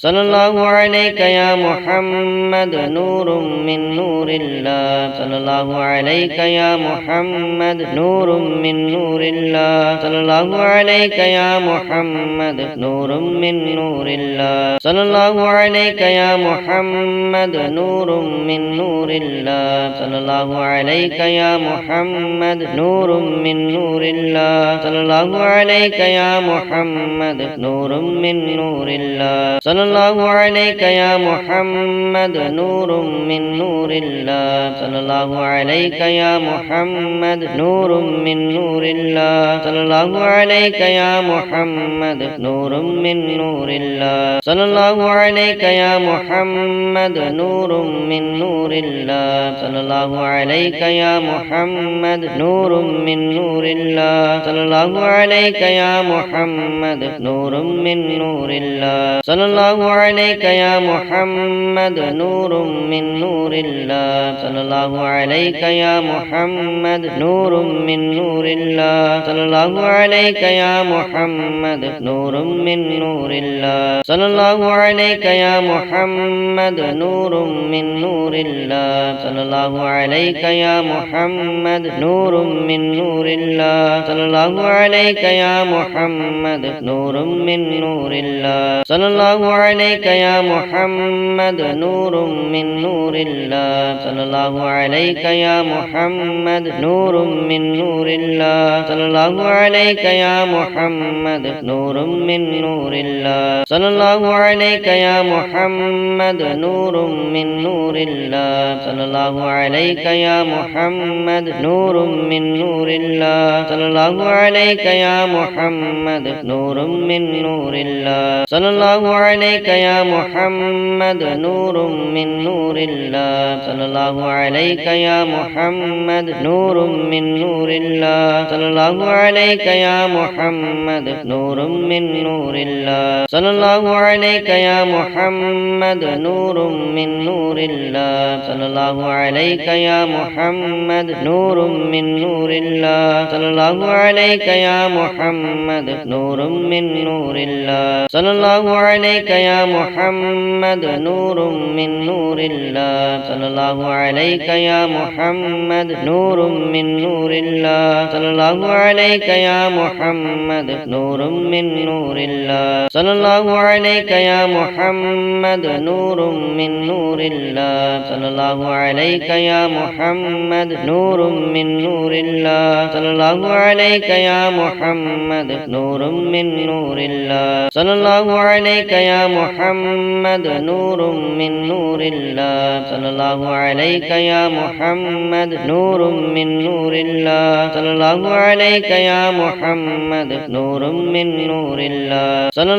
सल्लल्लाहु अलैका या मुहम्मद नूरुम मिन नूरिल्लाह सल्लल्लाहु अलैका या मुहम्मद नूरुम मिन नूरिल्लाह सल्लल्लाहु अलैका या मुहम्मद नूरुम मिन नूरिल्लाह सल्लल्लाहु अलैका या मुहम्मद नूरुम मिन नूरिल्लाह सल्लल्लाहु अलैका या मुहम्मद नूरुम मिन नूरिल्लाह सल्लल्लाहु अलैका या मुहम्मद नूरुम मिन नूरिल्लाह सल्लल्लाहु अलैका या मुहम्मद नूरुम मिन नूरिल्लाह सल्लल्लाहु अलैका या मुहम्मद नूरुम मिन नूरिल्लाह सल्लल्लाहु अलैका या मुहम्मद नूरुम मिन नूरिल्लाह सल्लल्लाहु अलैका या मुहम्मद नूरुम मिन नूरिल्लाह सल्लल्लाहु अलैका या मुहम्मद नूरुम मिन नूरिल्लाह सल्लल्लाहु अलैका या मुहम्मद नूरुम मिन नूरिल्लाह सल्लल्लाहु अलैका या मुहम्मद नूरुम मिन नूरिल्लाह सल्लल्लाहु अलैका या मुहम्मद नूरुम मिन नूरिल्लाह सल्लल्लाहु अलैका या मुहम्मद नूरुम मिन नूरिल्लाह सल्लल्लाहु अलैका या मुहम्मद नूरुम मिन नूरिल्लाह सल्लल्लाहु अलैका या मुहम्मद नूरुम मिन नूरिल्लाह सल्लल्लाहु अलैका या मुहम्मद नूरुम मिन नूरिल्लाह सल्लल्लाहु अलैका या मुहम्मद नूरुम मिन नूरिल्लाह सल्लल्लाहु अलैका या मुहम्मद नूरुम मिन नूरिल्लाह सल्लल्लाहु अलैका या मुहम्मद नूरुम मिन नूरिल्लाह सल्लल्लाहु अलैका या मुहम्मद नूरुम मिन नूरिल्लाह सल्लल्लाहु अलैका या मुहम्मद नूरुम मिन नूरिल्लाह सल्लल्लाहु अलैका या मुहम्मद नूरुम मिन नूरिल्लाह सल्लल्लाहु अलैका या मुहम्मद नूरुम मिन नूरिल्लाह सल्लल्लाहु अलैका या मुहम्मद नूरुम मिन नूरिल्लाह सल्लल्लाहु अलैका या मुहम्मद नूरुम मिन नूरिल्लाह सल्लल्लाहु अलैका या मुहम्मद नूरुम मिन नूरिल्लाह सल्लल्लाहु अलैका या मुहम्मद नूरुम मिन नूरिल्लाह सल्लल्लाहु अलैका या मुहम्मद नूरुम मिन नूरिल्लाह सल्लल्लाहु अलैका या मुहम्मद नूरुम मिन नूरिल्लाह सल्लल्लाहु अलैका या मुहम्मद नूरुम मिन नूरिल्लाह सल्लल्लाहु अलैका या मुहम्मद नूरुम मिन नूरिल्लाह सल्लल्लाहु अलैका या मुहम्मद नूरुम मिन नूरिल्लाह सल्लल्लाहु अलैका या मुहम्मद नूरुम मिन नूरिल्लाह सल्लल्लाहु अलैका या मुहम्मद नूरुम मिन नूरिल्लाह सल्लल्लाहु अलैका या मुहम्मद नूरुम मिन नूरिल्लाह सल्लल्लाहु अलैका या मुहम्मद नूरुम मिन नूरिल्लाह सल्लल्लाहु अलैका या मुहम्मद नूरुम मिन नूरिल्लाह सल्लल्लाहु अलैका या मुहम्मद नूरुम मिन नूरिल्लाह सल्लल्लाहु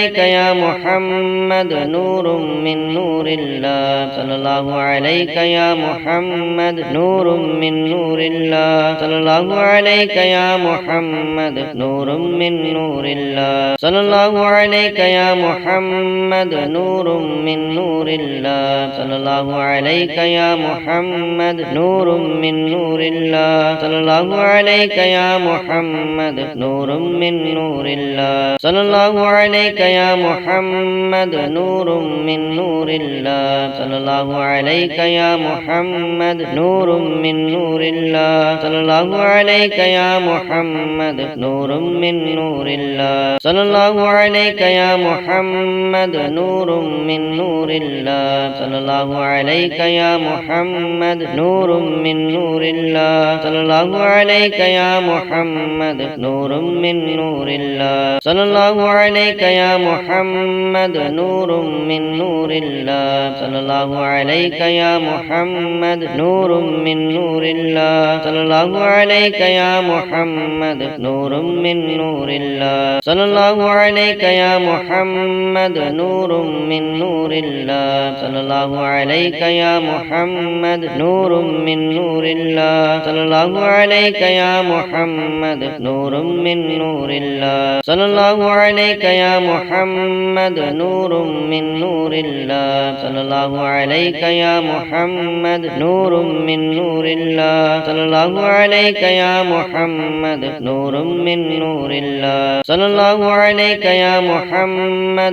अलैका या मुहम्मद नूरुम मिन नूरिल्लाह सल्लल्लाहु अलैका या मुहम्मद नूरुम मिन नूरिल्लाह सल्लल्लाहु अलैका या मुहम्मद नूरुम मिन नूरिल्लाह सल्लल्लाहु अलैका या मुहम्मद नूरुम मिन नूरिल्लाह सल्लल्लाहु अलैका या मुहम्मद नूरुम मिन नूरिल्लाह सल्लल्लाहु अलैका या मुहम्मद नूरुम मिन नूरिल्लाह सल्लल्लाहु अलैका या मुहम्मद नूरुम मिन नूरिल्लाह सल्लल्लाहु अलैका या मुहम्मद नूरुम मिन नूरिल्लाह सल्लल्लाहु अलैका या मुहम्मद नूरुम मिन नूरिल्लाह सल्लल्लाहु अलैका या मुहम्मद नूरुम मिन नूरिल्लाह सल्लल्लाहु अलैका या मुहम्मद नूरुम मिन नूरिल्लाह सल्लल्लाहु अलैका या मुहम्मद नूरुम मिन नूरिल्लाह सल्लल्लाहु अलैका या मुहम्मद नूरुम मिन नूरिल्लाह सल्लल्लाहु अलैका या मुहम्मद नूरुम मिन नूरिल्लाह सल्लल्लाहु अलैका या मुहम्मद नूरुम मिन नूरिल्लाह सल्लल्लाहु अलैका या मुहम्मद नूरुम मिन नूरिल्लाह सल्लल्लाहु अलैका या मुहम्मद नूरुम मिन नूरिल्लाह सल्लल्लाहु अलैका या मुहम्मद नूरुम मिन नूरिल्लाह सल्लल्लाहु अलैका या मुहम्मद नूरुम मिन नूरिल्लाह सल्लल्लाहु अलैका या मुहम्मद नूरुम मिन नूरिल्लाह सल्लल्लाहु अलैका या मुहम्मद